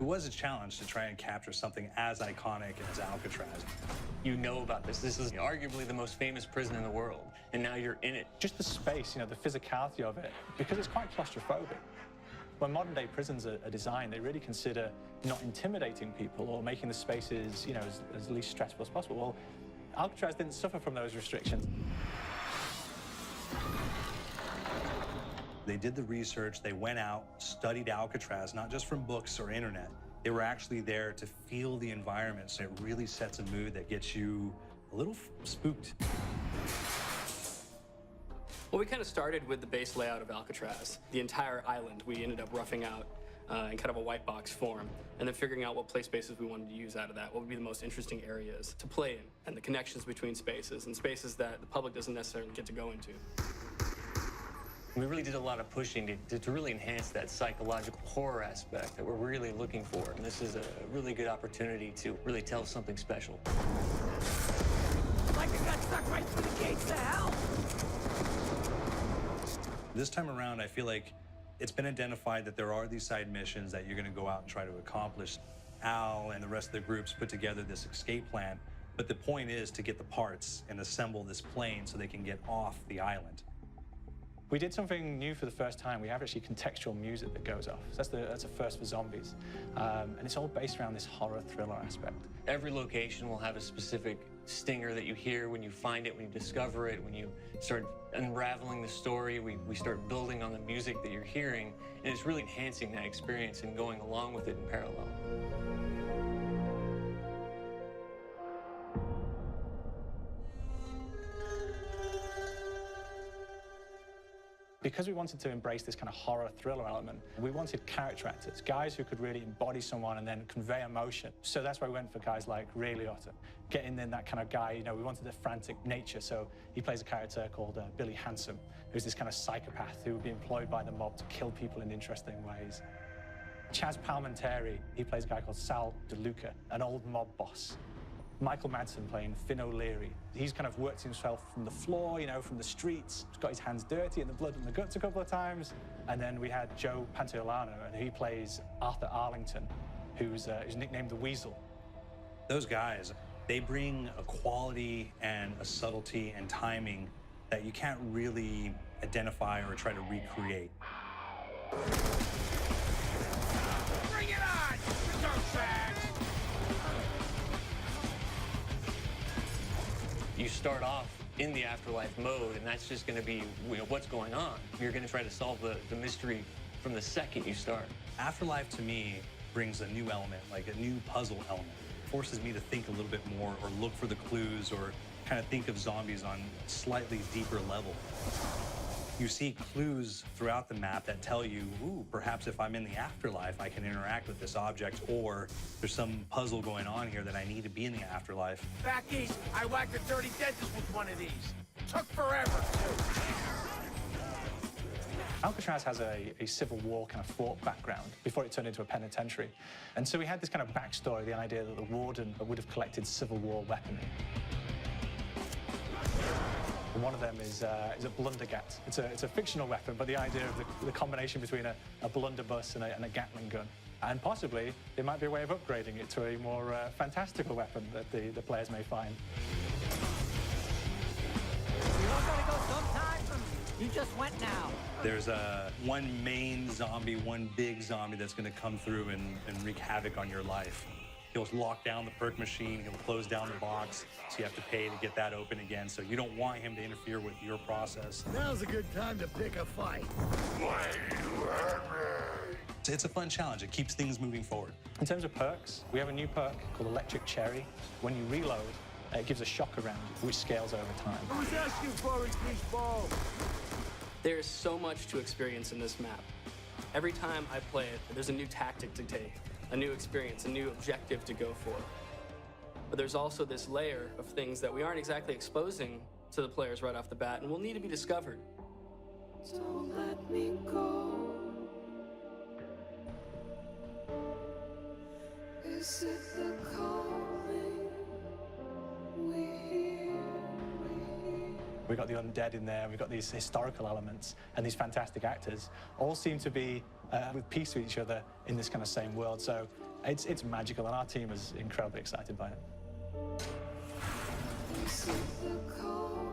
It was a challenge to try and capture something as iconic as Alcatraz. You know about this. This is arguably the most famous prison in the world, and now you're in it. Just the space, the physicality of it, because it's quite claustrophobic. When modern-day prisons are designed, they really consider not intimidating people or making the spaces, as least stressful as possible. Well, Alcatraz didn't suffer from those restrictions. They did the research, they went out, studied Alcatraz, not just from books or internet. They were actually there to feel the environment, so it really sets a mood that gets you a little spooked. Well, we kind of started with the base layout of Alcatraz. The entire island we ended up roughing out in kind of a white box form, and then figuring out what play spaces we wanted to use out of that, what would be the most interesting areas to play in, and the connections between spaces, and spaces that the public doesn't necessarily get to go into. We really did a lot of pushing to really enhance that psychological horror aspect that we're really looking for. And this is a really good opportunity to really tell something special. Like I got stuck right through the gates to hell! This time around, I feel like it's been identified that there are these side missions that you're going to go out and try to accomplish. Al and the rest of the groups put together this escape plan, but the point is to get the parts and assemble this plane so they can get off the island. We did something new for the first time. We have actually contextual music that goes off. So that's a first for zombies. And it's all based around this horror thriller aspect. Every location will have a specific stinger that you hear when you find it, when you discover it, when you start unraveling the story. We start building on the music that you're hearing, and it's really enhancing that experience and going along with it in parallel. Because we wanted to embrace this kind of horror thriller element, we wanted character actors, guys who could really embody someone and then convey emotion. So that's why we went for guys like Ray Liotta, getting in that kind of guy, we wanted a frantic nature. So he plays a character called Billy Handsome, who's this kind of psychopath who would be employed by the mob to kill people in interesting ways. Chaz Palminteri, he plays a guy called Sal DeLuca, an old mob boss. Michael Madsen playing Finn O'Leary. He's kind of worked himself from the floor, from the streets. He's got his hands dirty in the blood and the guts a couple of times. And then we had Joe Pantoliano, and he plays Arthur Arlington, who's nicknamed the Weasel. Those guys, they bring a quality and a subtlety and timing that you can't really identify or try to recreate. Bring it on, you dirtbags! You start off in the afterlife mode, and that's just going to be what's going on. You're going to try to solve the mystery from the second you start. Afterlife, to me, brings a new element, like a new puzzle element. It forces me to think a little bit more or look for the clues or kind of think of zombies on a slightly deeper level. You see clues throughout the map that tell you, ooh, perhaps if I'm in the afterlife, I can interact with this object, or there's some puzzle going on here that I need to be in the afterlife. Back east, I whacked a dirty dentist with one of these. Took forever, too. Alcatraz has a Civil War kind of fort background before it turned into a penitentiary. And so we had this kind of backstory, the idea that the warden would have collected Civil War weaponry. And one of them is a blundergat. It's a fictional weapon, but the idea of the combination between a blunderbuss and a Gatling gun. And possibly, there might be a way of upgrading it to a more fantastical weapon that the players may find. We all gotta go sometime. You just went now. There's one main zombie, one big zombie that's going to come through and wreak havoc on your life. He'll lock down the perk machine, he'll close down the box, so you have to pay to get that open again. So you don't want him to interfere with your process. Now's a good time to pick a fight. Why you hurt me? It's a fun challenge. It keeps things moving forward. In terms of perks, we have a new perk called Electric Cherry. When you reload, it gives a shock around you, which scales over time. Who's asking for it, greaseball? There's so much to experience in this map. Every time I play it, there's a new tactic to take, a new experience, a new objective to go for. But there's also this layer of things that we aren't exactly exposing to the players right off the bat and will need to be discovered. Don't let me go. Is it the calling we hear? We've got the undead in there, we've got these historical elements, and these fantastic actors all seem to be with peace with each other in this kind of same world. So It's magical, and our team is incredibly excited by it. This is the call.